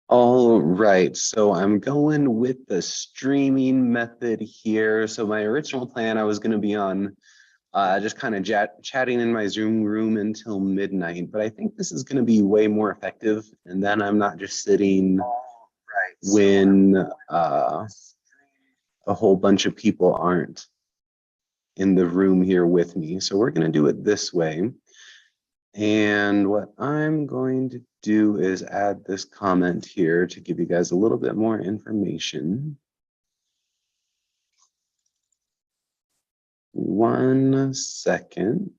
All right, so I'm going with the streaming method here. So my original plan, I was going to be on just kind of chatting in my Zoom room until midnight, but I think this is going to be way more effective. And then I'm not just sitting when a whole bunch of people aren't in the room here with me. So we're going to do it this way. And what I'm going to do is add this comment here to give you guys a little bit more information. 1 second.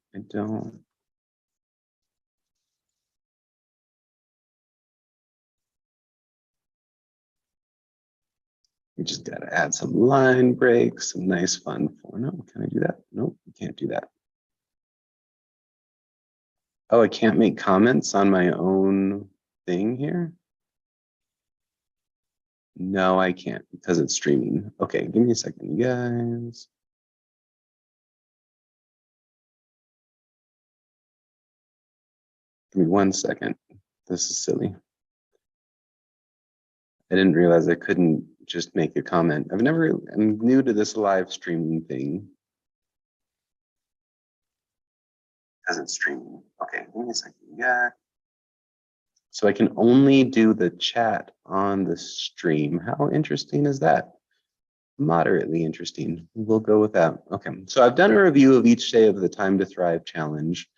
We just got to add some line breaks, some nice fun. No, can I do that? Nope, you can't do that. Oh, I can't make comments on my own thing here? No, I can't because it's streaming. Okay, give me a second, you guys. Give me 1 second. This is silly. I didn't realize I couldn't just make a comment. I'm new to this live streaming thing. Because it's streaming. Okay, give me a second. Yeah. So I can only do the chat on the stream. How interesting is that? Moderately interesting. We'll go with that. Okay, so I've done a review of each day of the Time to Thrive challenge.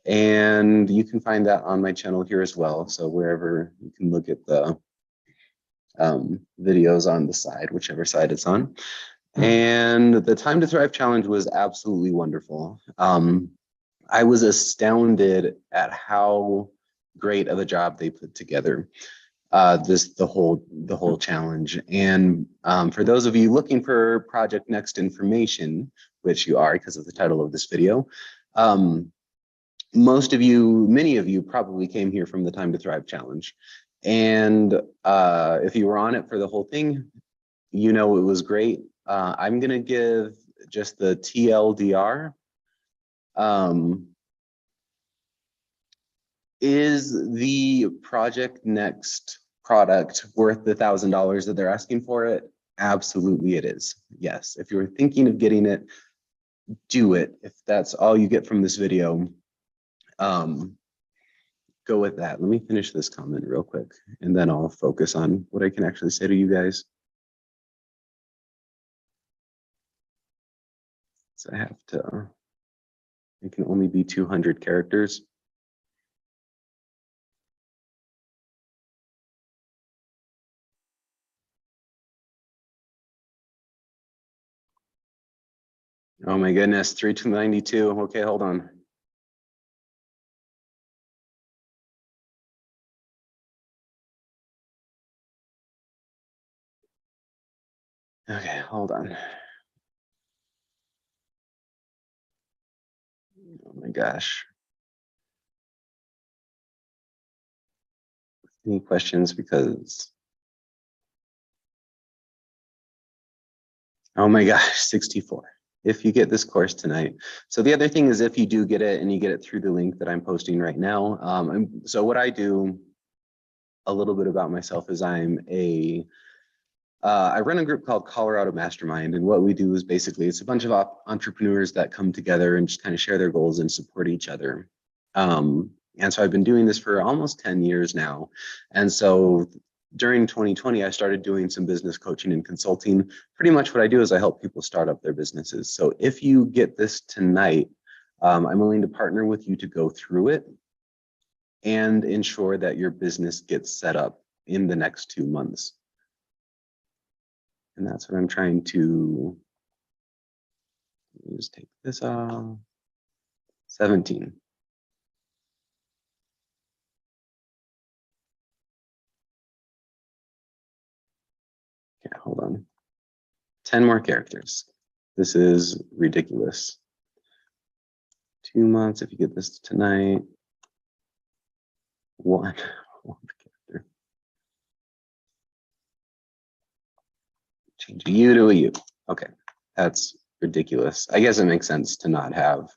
And you can find that on my channel here as well. So wherever you can look at the videos on the side, whichever side it's on. And the Time to Thrive challenge was absolutely wonderful. I was astounded at how great of a job they put together. The whole challenge. And for those of you looking for Project Next information, which you are because of the title of this video, many of you probably came here from the Time to Thrive challenge. And if you were on it for the whole thing, you know it was great. I'm going to give just the TLDR. Is the Project Next product worth the $1,000 that they're asking for it? Absolutely it is. Yes, if you're thinking of getting it, do it. If that's all you get from this video, go with that. Let me finish this comment real quick, and then I'll focus on what I can actually say to you guys. So I have to, it can only be 200 characters. Oh my goodness, 3 to 92. Okay, hold on. Okay, hold on. Oh my gosh. Any questions? Because, oh my gosh, 64. If you get this course tonight. So the other thing is if you do get it and you get it through the link that I'm posting right now. So what I do, a little bit about myself, is I run a group called Colorado Mastermind, and what we do is basically it's a bunch of entrepreneurs that come together and just kind of share their goals and support each other. And so I've been doing this for almost 10 years now. And so during 2020, I started doing some business coaching and consulting. Pretty much what I do is I help people start up their businesses. So if you get this tonight, I'm willing to partner with you to go through it and ensure that your business gets set up in the next 2 months. And that's what I'm trying to, let me just take this off. 17. Okay, hold on. 10 more characters. This is ridiculous. 2 months if you get this tonight. One character. Change a U to a U. Okay, that's ridiculous. I guess it makes sense to not have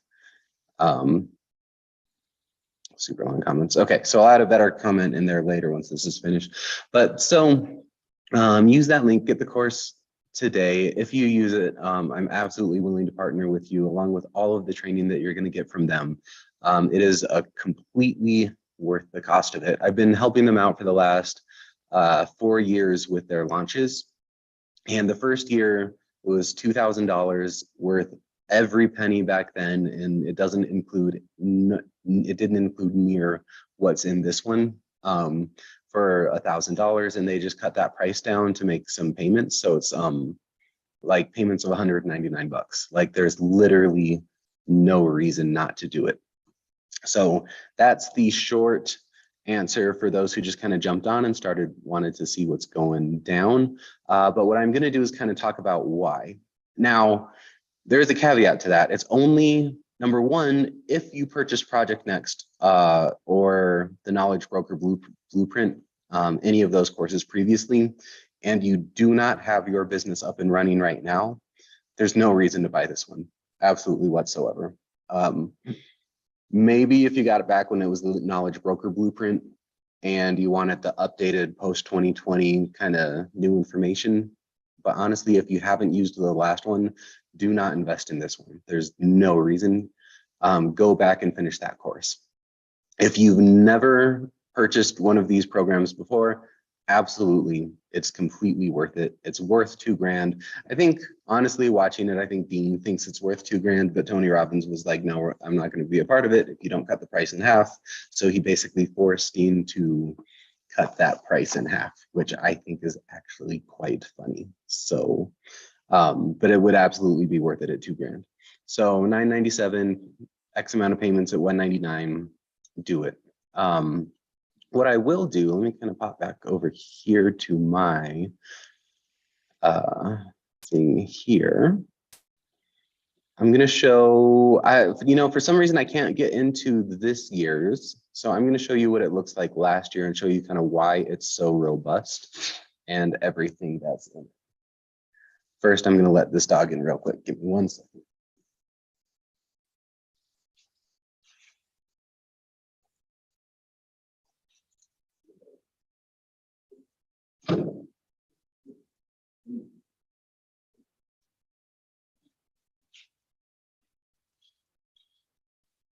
super long comments. Okay, so I'll add a better comment in there later once this is finished. But so use that link, get the course today. If you use it, I'm absolutely willing to partner with you along with all of the training that you're going to get from them. It is a completely worth the cost of it. I've been helping them out for the last 4 years with their launches. And the first year it was $2,000 worth every penny back then, and it doesn't include, it didn't include near what's in this one for $1,000, and they just cut that price down to make some payments. So it's like payments of 199 bucks. Like there's literally no reason not to do it. So that's the short answer for those who just kind of jumped on and wanted to see what's going down. But what I'm going to do is kind of talk about why. Now, there's a caveat to that. It's only, number one, if you purchase Project Next or the Knowledge Broker Blueprint, any of those courses previously, and you do not have your business up and running right now, there's no reason to buy this one, absolutely whatsoever. Maybe if you got it back when it was the Knowledge Broker Blueprint and you wanted the updated post 2020 kind of new information. But honestly, if you haven't used the last one, do not invest in this one. There's no reason. Go back and finish that course. If you've never purchased one of these programs before, absolutely, it's completely worth it. It's worth $2,000. I think, honestly, watching it, I think Dean thinks it's worth $2,000, but Tony Robbins was like, no, I'm not going to be a part of it if you don't cut the price in half. So he basically forced Dean to cut that price in half, which I think is actually quite funny. So, but it would absolutely be worth it at $2,000. So $997, X amount of payments at $199, do it. What I will do, let me kind of pop back over here to my thing here. I'm going to show, for some reason I can't get into this year's. So I'm going to show you what it looks like last year and show you kind of why it's so robust and everything that's in it. First, I'm going to let this dog in real quick. Give me 1 second.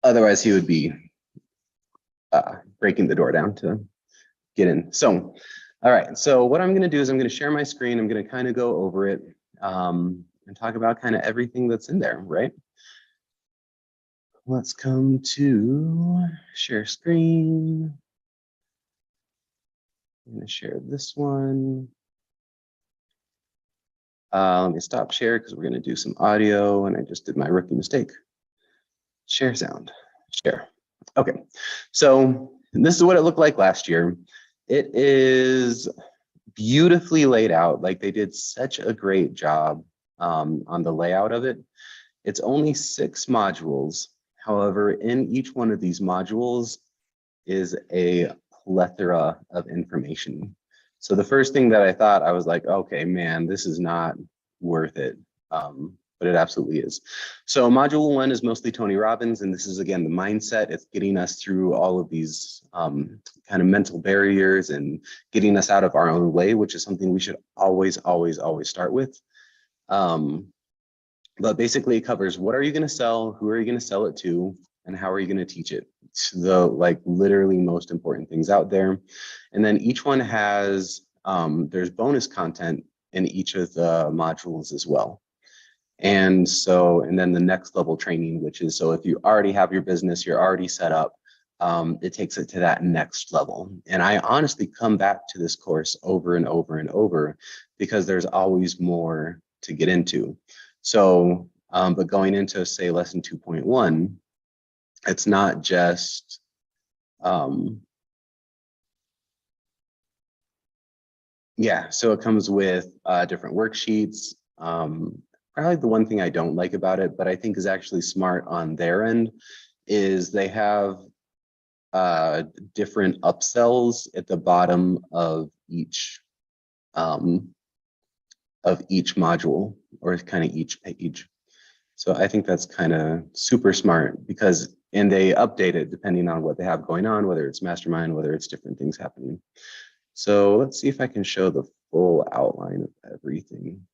Otherwise, he would be breaking the door down to get in. So, all right. So what I'm going to do is I'm going to share my screen. I'm going to kind of go over it and talk about kind of everything that's in there, right? Let's come to share screen. I'm going to share this one. Let me stop share because we're going to do some audio, and I just did my rookie mistake. Share sound, share. Okay, so this is what it looked like last year. It is beautifully laid out. Like they did such a great job on the layout of it. It's only 6 modules. However, in each one of these modules is a plethora of information. So the first thing that I thought, I was like, okay, man, this is not worth it. But it absolutely is. So module 1 is mostly Tony Robbins, and this is, again, the mindset. It's getting us through all of these kind of mental barriers and getting us out of our own way, which is something we should always, always, always start with. But basically it covers what are you going to sell, who are you going to sell it to, and how are you going to teach it? It's the literally most important things out there. And then each one has, there's bonus content in each of the modules as well. And so, and then the next level training, which is, so if you already have your business, you're already set up, it takes it to that next level. And I honestly come back to this course over and over and over because there's always more to get into. So, but going into, say, lesson 2.1, it's not just, yeah, so it comes with different worksheets. Probably the one thing I don't like about it, but I think is actually smart on their end, is they have different upsells at the bottom of each module, or kind of each page. So I think that's kind of super smart because, and they update it depending on what they have going on, whether it's mastermind, whether it's different things happening. So let's see if I can show the full outline of everything.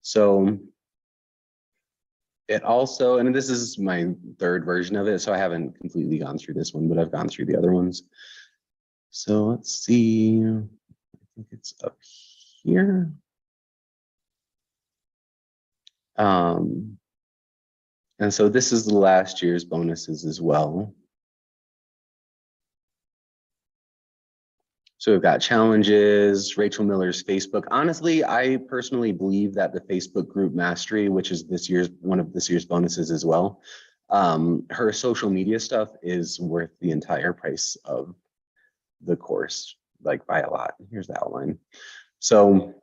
So it also, and this is my third version of it, so I haven't completely gone through this one, but I've gone through the other ones. So let's see, I think it's up here. And so this is the last year's bonuses as well. So we've got challenges, Rachel Miller's Facebook. Honestly, I personally believe that the Facebook group mastery, which is one of this year's bonuses as well, her social media stuff is worth the entire price of the course, like by a lot. Here's the outline. So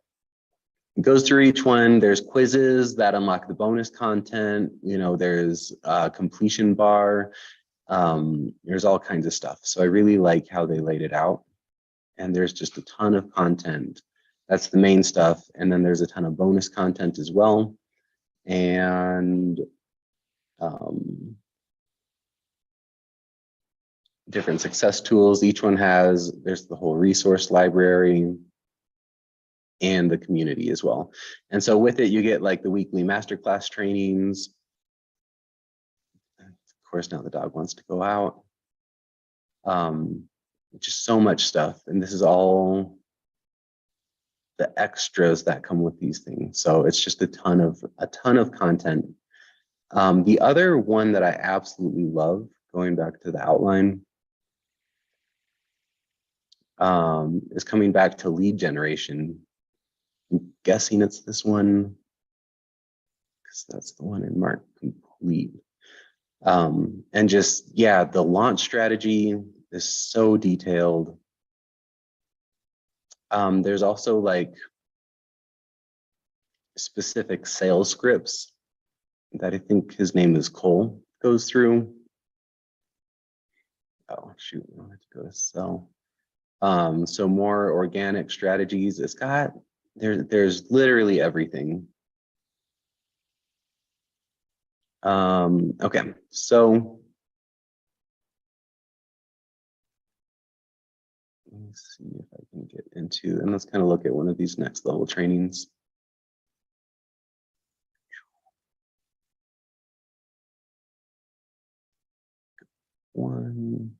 it goes through each one. There's quizzes that unlock the bonus content. There's a completion bar. There's all kinds of stuff. So I really like how they laid it out. And there's just a ton of content. That's the main stuff. And then there's a ton of bonus content as well. And different success tools. Each one there's the whole resource library and the community as well. And so with it, you get like the weekly masterclass trainings. Of course, now the dog wants to go out. Just so much stuff. And this is all the extras that come with these things. So it's just a ton of content. The other one that I absolutely love, going back to the outline, is coming back to lead generation. I'm guessing it's this one, because that's the one in Mark Complete. And just, yeah, the launch strategy is so detailed. There's also like specific sales scripts that I think his name is Cole goes through. Oh shoot, I have to go to sell. So more organic strategies. It's got there's literally everything. Okay, so let me see if I can get into, and let's kind of look at one of these next level trainings. One,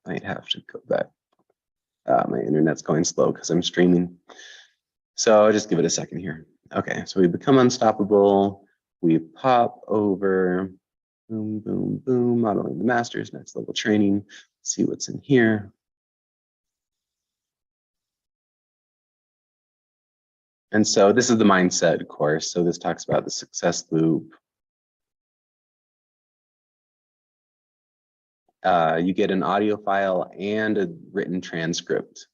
might have to go back. My internet's going slow because I'm streaming. So I'll just give it a second here. Okay, so we become unstoppable. We pop over, boom, boom, boom, modeling the masters, next level training. Let's see what's in here. And so this is the mindset course. So this talks about the success loop. You get an audio file and a written transcript.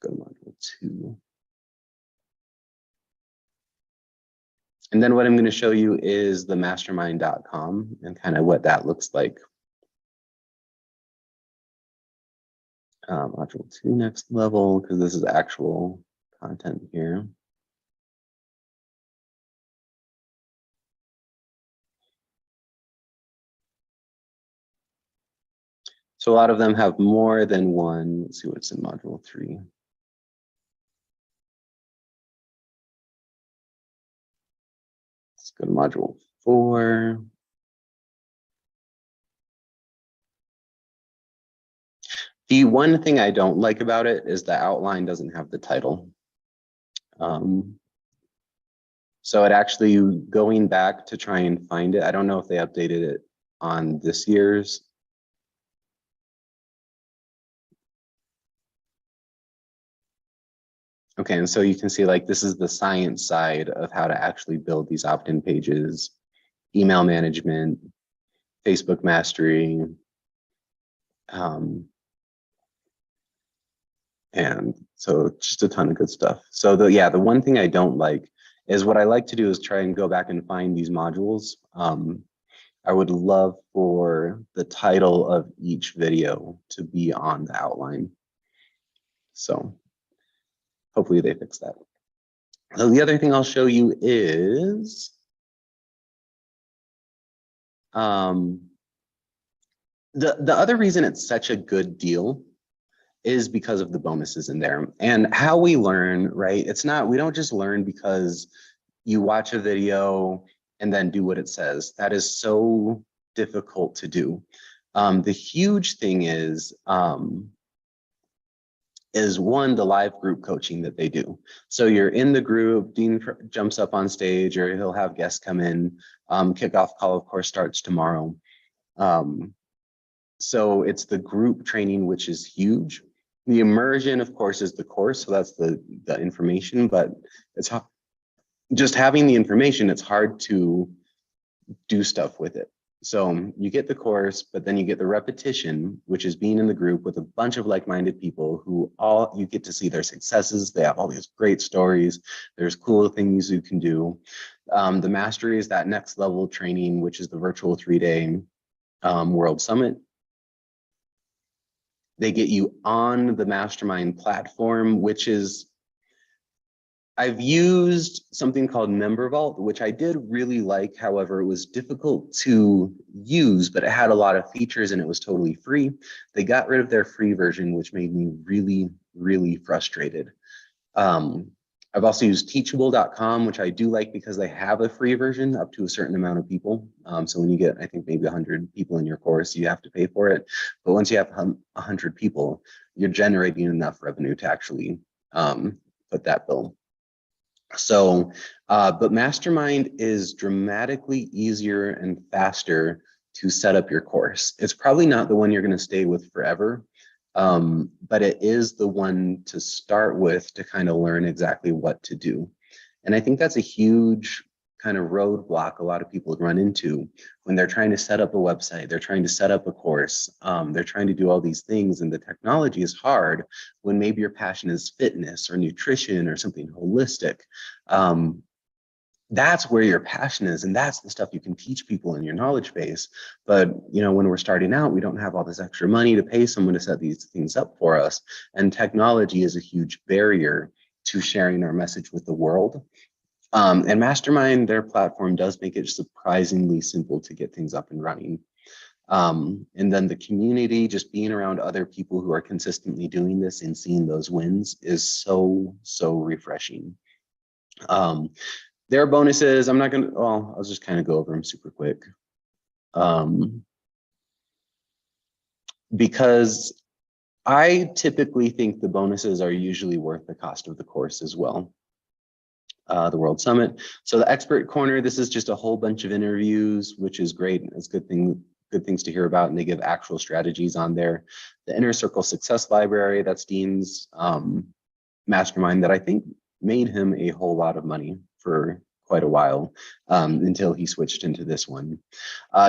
Go to module 2. And then what I'm going to show you is the mastermind.com and kind of what that looks like. Module 2 next level, because this is actual content here. So a lot of them have more than one. Let's see what's in module 3. Let's go to module 4. The one thing I don't like about it is the outline doesn't have the title. So it actually, going back to try and find it, I don't know if they updated it on this year's. Okay, and so you can see like this is the science side of how to actually build these opt-in pages, email management, Facebook mastery, and so just a ton of good stuff. So the one thing I don't like is what I like to do is try and go back and find these modules. I would love for the title of each video to be on the outline. So hopefully they fix that. So the other thing I'll show you is the other reason it's such a good deal is because of the bonuses in there and how we learn, right? It's not, we don't just learn because you watch a video and then do what it says. That is so difficult to do. The huge thing is one, the live group coaching that they do. So you're in the group, Dean jumps up on stage, or he'll have guests come in. Kickoff call, of course, starts tomorrow. So it's the group training, which is huge. The immersion, of course, is the course. So that's the information, but it's just having the information, it's hard to do stuff with it. So you get the course, but then you get the repetition, which is being in the group with a bunch of like-minded people who all, you get to see their successes. They have all these great stories. There's cool things you can do. The mastery is that next level training, which is the virtual 3-day World Summit. They get you on the mastermind platform, which is, I've used something called Member Vault, which I did really like. However, it was difficult to use, but it had a lot of features and it was totally free. They got rid of their free version, which made me really, really frustrated. I've also used teachable.com, which I do like because they have a free version up to a certain amount of people. So when you get, I think maybe 100 people in your course, you have to pay for it. But once you have 100 people, you're generating enough revenue to actually put that bill. So, but Mastermind is dramatically easier and faster to set up your course. It's probably not the one you're going to stay with forever, but it is the one to start with to kind of learn exactly what to do. And I think that's a huge kind of roadblock a lot of people run into when they're trying to set up a website, they're trying to set up a course, they're trying to do all these things, and the technology is hard when maybe your passion is fitness or nutrition or something holistic. That's where your passion is, and that's the stuff you can teach people in your knowledge base. But you know, when we're starting out, we don't have all this extra money to pay someone to set these things up for us, and technology is a huge barrier to sharing our message with the world. And Mastermind, their platform does make it surprisingly simple to get things up and running. And then the community, just being around other people who are consistently doing this and seeing those wins is so, so refreshing. Their bonuses, I'm not gonna, well, I'll just kind of go over them super quick. Because I typically think the bonuses are usually worth the cost of the course as well. The World Summit. So the expert corner, this is just a whole bunch of interviews, which is great. It's good things to hear about, and they give actual strategies on there. The Inner Circle Success Library, that's Dean's mastermind that I think made him a whole lot of money for quite a while until he switched into this one.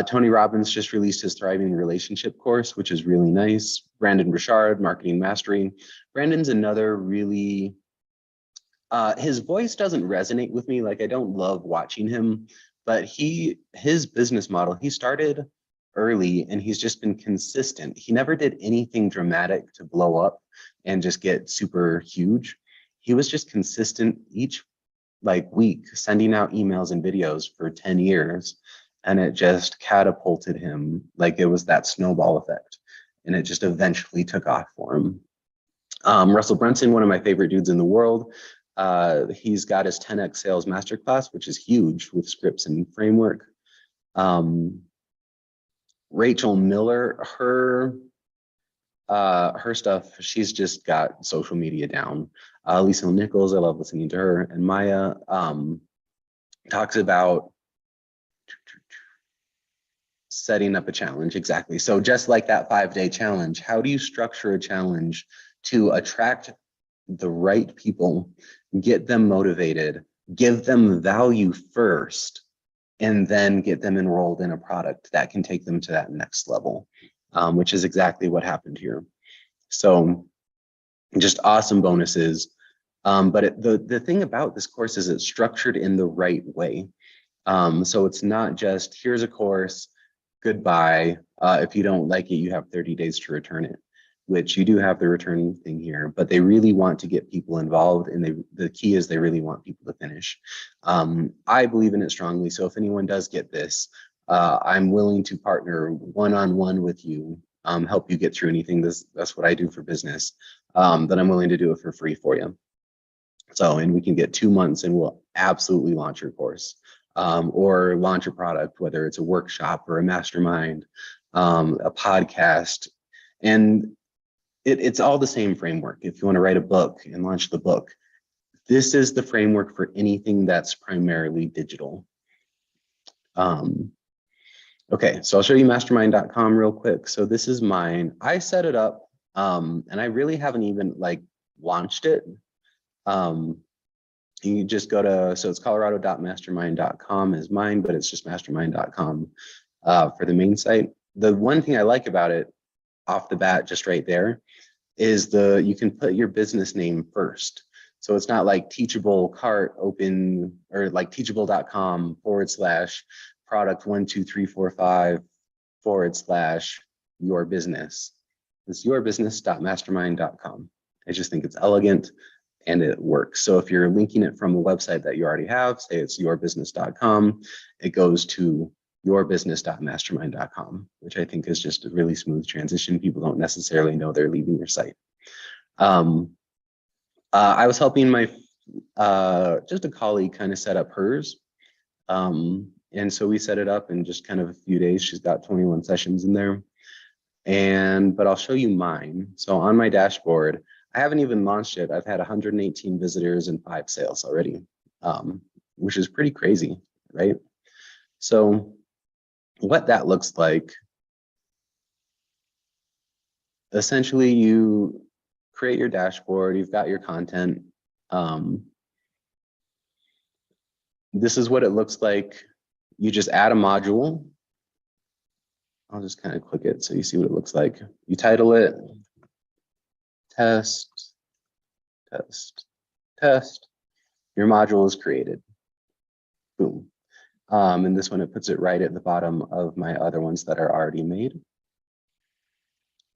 Tony Robbins just released his Thriving Relationship course, which is really nice. Brandon Richard, Marketing Mastery. Brandon's another really, his voice doesn't resonate with me. Like, I don't love watching him, but his business model, he started early and he's just been consistent. He never did anything dramatic to blow up and just get super huge. He was just consistent each week, sending out emails and videos for 10 years. And it just catapulted him. Like, it was that snowball effect. And it just eventually took off for him. Russell Brunson, one of my favorite dudes in the world. He's got his 10x sales masterclass, which is huge with scripts and framework. Rachel Miller, her stuff, she's just got social media down. Lisa Nichols, I love listening to her. And Maya talks about setting up a challenge. Exactly. So just like that 5-day challenge, how do you structure a challenge to attract the right people, get them motivated, give them value first, and then get them enrolled in a product that can take them to that next level, which is exactly what happened here. So just awesome bonuses. But the thing about this course is it's structured in the right way. So it's not just, here's a course, goodbye. If you don't like it, you have 30 days to return it. which you do have the return thing here, but they really want to get people involved, and the key is they really want people to finish. I believe in it strongly, so if anyone does get this, I'm willing to partner one-on-one with you, help you get through anything. That's what I do for business, that I'm willing to do it for free for you. So, and we can get 2 months and we'll absolutely launch your course, or launch a product, whether it's a workshop or a mastermind, a podcast. And it's all the same framework. If you want to write a book and launch the book, this is the framework for anything that's primarily digital. Okay, so I'll show you mastermind.com real quick. So this is mine. I set it up, and I really haven't even launched it. You just go to, so it's colorado.mastermind.com is mine, but it's just mastermind.com for the main site. The one thing I like about it off the bat, just right there, is you can put your business name first. So it's not like teachable cart open, or like teachable.com /product 12345 / your business. It's yourbusiness.mastermind.com. I just think it's elegant and it works. So if you're linking it from a website that you already have, say it's yourbusiness.com, it goes to yourbusiness.mastermind.com, which I think is just a really smooth transition. People don't necessarily know they're leaving your site. I was helping my just a colleague kind of set up hers. And so we set it up in just kind of a few days. She's got 21 sessions in there. But I'll show you mine. So on my dashboard, I haven't even launched it. I've had 118 visitors and 5 sales already, which is pretty crazy, right? So what that looks like, essentially you create your dashboard, you've got your content. This is what it looks like. You just add a module. I'll just kind of click it so you see what it looks like. You title it test, test, test. Your module is created. Boom. And this one, it puts it right at the bottom of my other ones that are already made.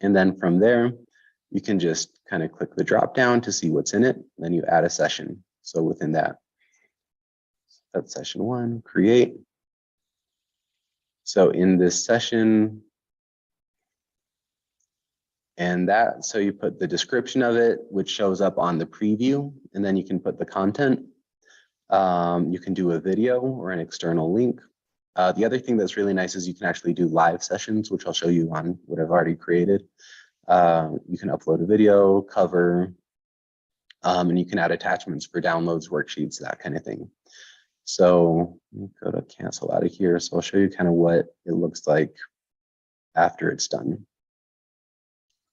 And then from there, you can just kind of click the drop down to see what's in it. Then you add a session. So within that, that's session 1, create. So in this session, and so you put the description of it, which shows up on the preview, and then you can put the content. You can do a video or an external link. The other thing that's really nice is you can actually do live sessions, which I'll show you on what I've already created. You can upload a video, cover, and you can add attachments for downloads, worksheets, that kind of thing. So go to cancel out of here. So I'll show you kind of what it looks like after it's done.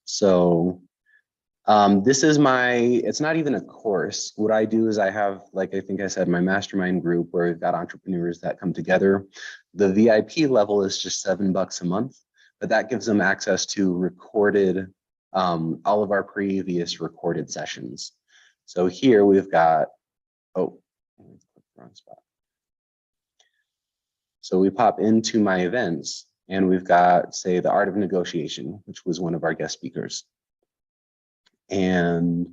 So this is it's not even a course. What I do is I have, like I think I said, my mastermind group where we've got entrepreneurs that come together. The VIP level is just $7 a month, but that gives them access to recorded, all of our previous recorded sessions. So here we've got, wrong spot. So we pop into my events and we've got, say, the Art of Negotiation, which was one of our guest speakers. And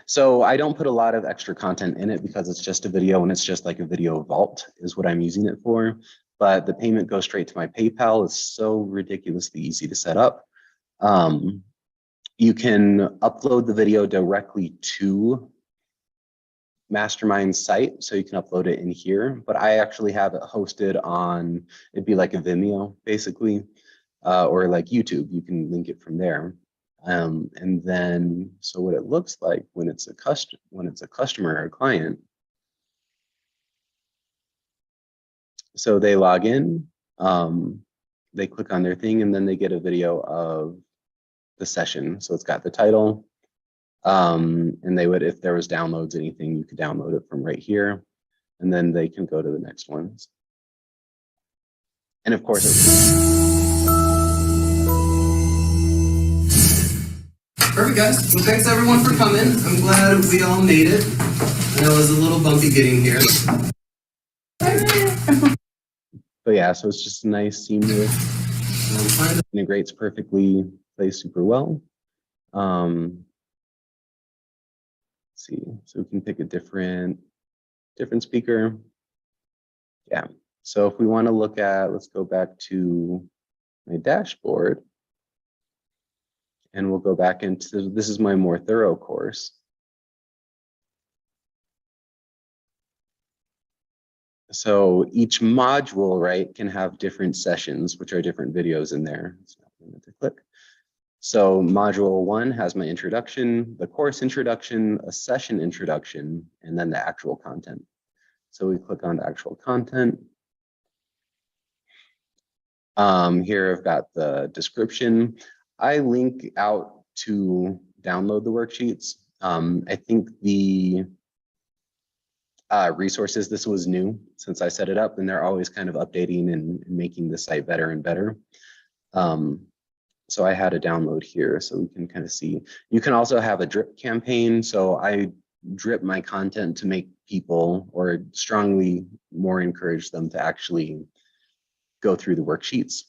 so I don't put a lot of extra content in it because it's just a video and it's just like a video vault is what I'm using it for. But the payment goes straight to my PayPal. It's so ridiculously easy to set up. You can upload the video directly to Mastermind site, so you can upload it in here, but I actually have it hosted on, it'd be like a Vimeo basically, or like YouTube. You can link it from there. And then, so what it looks like when it's a customer or a client, so they log in, they click on their thing, and then they get a video of the session. So it's got the title, and they would, if there was downloads, anything, you could download it from right here, and then they can go to the next ones. And of course, perfect, guys. Well, thanks everyone for coming. I'm glad we all made it. I know it was a little bumpy getting here. But yeah, so it's just nice, seamless. Integrates perfectly, plays super well. Let's see, so we can pick a different speaker. Yeah, so if we want to look at, let's go back to my dashboard, and we'll go back into, this is my more thorough course. So each module, right, can have different sessions, which are different videos in there. So I'm going to click. So module 1 has my introduction, the course introduction, a session introduction, and then the actual content. So we click on the actual content. Here I've got the description. I link out to download the worksheets. I think the resources, this was new since I set it up, and they're always kind of updating and making the site better and better. So I had a download here so we can kind of see. You can also have a drip campaign. So I drip my content to make people, or strongly more encourage them to actually go through the worksheets.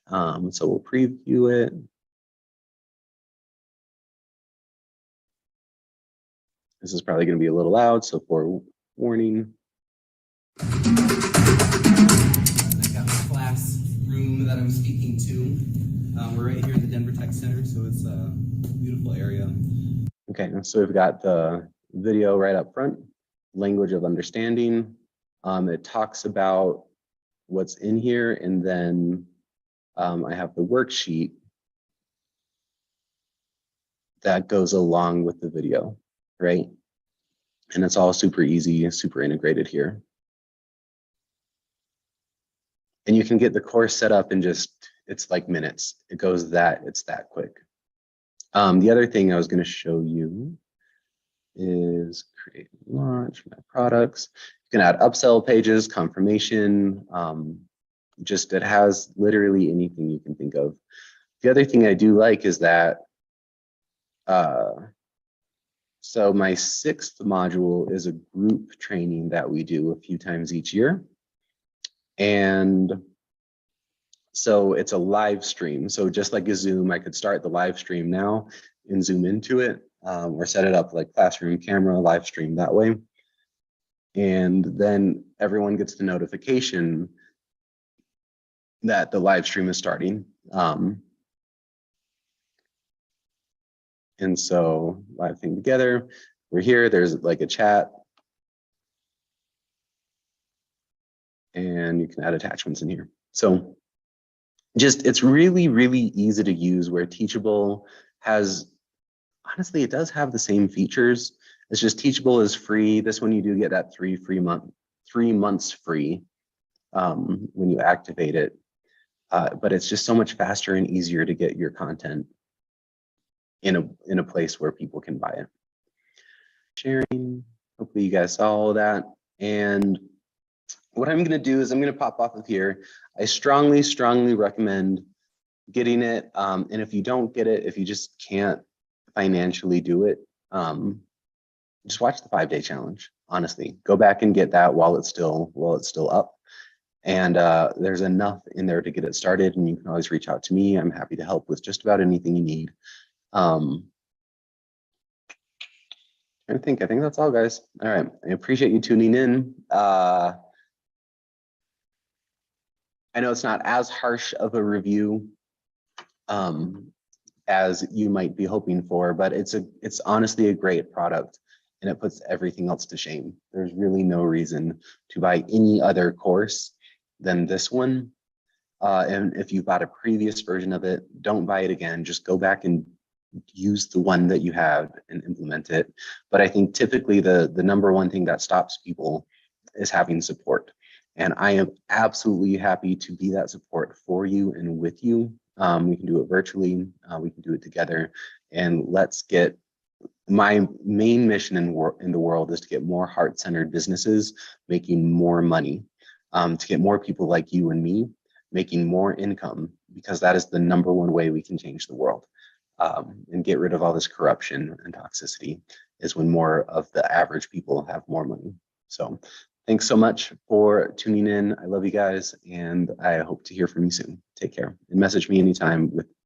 So we'll preview it. This is probably going to be a little loud, so forewarning. I got the class room that I'm speaking to. We're right here in the Denver Tech Center, so it's a beautiful area. Okay, so we've got the video right up front, language of understanding. It talks about what's in here, and then I have the worksheet that goes along with the video, right? And it's all super easy, super integrated here. And you can get the course set up in just, it's like minutes. It goes that, it's that quick. The other thing I was going to show you is create and launch my products. You can add upsell pages, confirmation. Just, it has literally anything you can think of. The other thing I do like is that, so my 6th module is a group training that we do a few times each year. And so it's a live stream. So just like a Zoom, I could start the live stream now and zoom into it, or set it up like classroom camera, live stream that way. And then everyone gets the notification that the live stream is starting. And so live thing together, we're here, there's like a chat. And you can add attachments in here. So just, it's really, really easy to use, where Teachable has, honestly, it does have the same features. It's just Teachable is free. This one you do get that 3 months free when you activate it. But it's just so much faster and easier to get your content in a place where people can buy it. Sharing, hopefully you guys saw all that. And what I'm going to do is I'm going to pop off of here. I strongly, strongly recommend getting it. And if you don't get it, if you just can't financially do it, just watch the 5-day challenge. Honestly, go back and get that while it's still up. And there's enough in there to get it started. And you can always reach out to me. I'm happy to help with just about anything you need. I think that's all, guys. All right. I appreciate you tuning in. I know it's not as harsh of a review as you might be hoping for, but it's honestly a great product, and it puts everything else to shame. There's really no reason to buy any other course than this one. And if you bought a previous version of it, don't buy it again. Just go back and use the one that you have and implement it. But I think typically the number one thing that stops people is having support. And I am absolutely happy to be that support for you and with you. We can do it virtually. We can do it together. And let's get, my main mission in the world is to get more heart-centered businesses making more money, to get more people like you and me making more income, because that is the number one way we can change the world. And get rid of all this corruption and toxicity, is when more of the average people have more money. So Thanks so much for tuning in. I love you guys, and I hope to hear from you soon. Take care and message me anytime with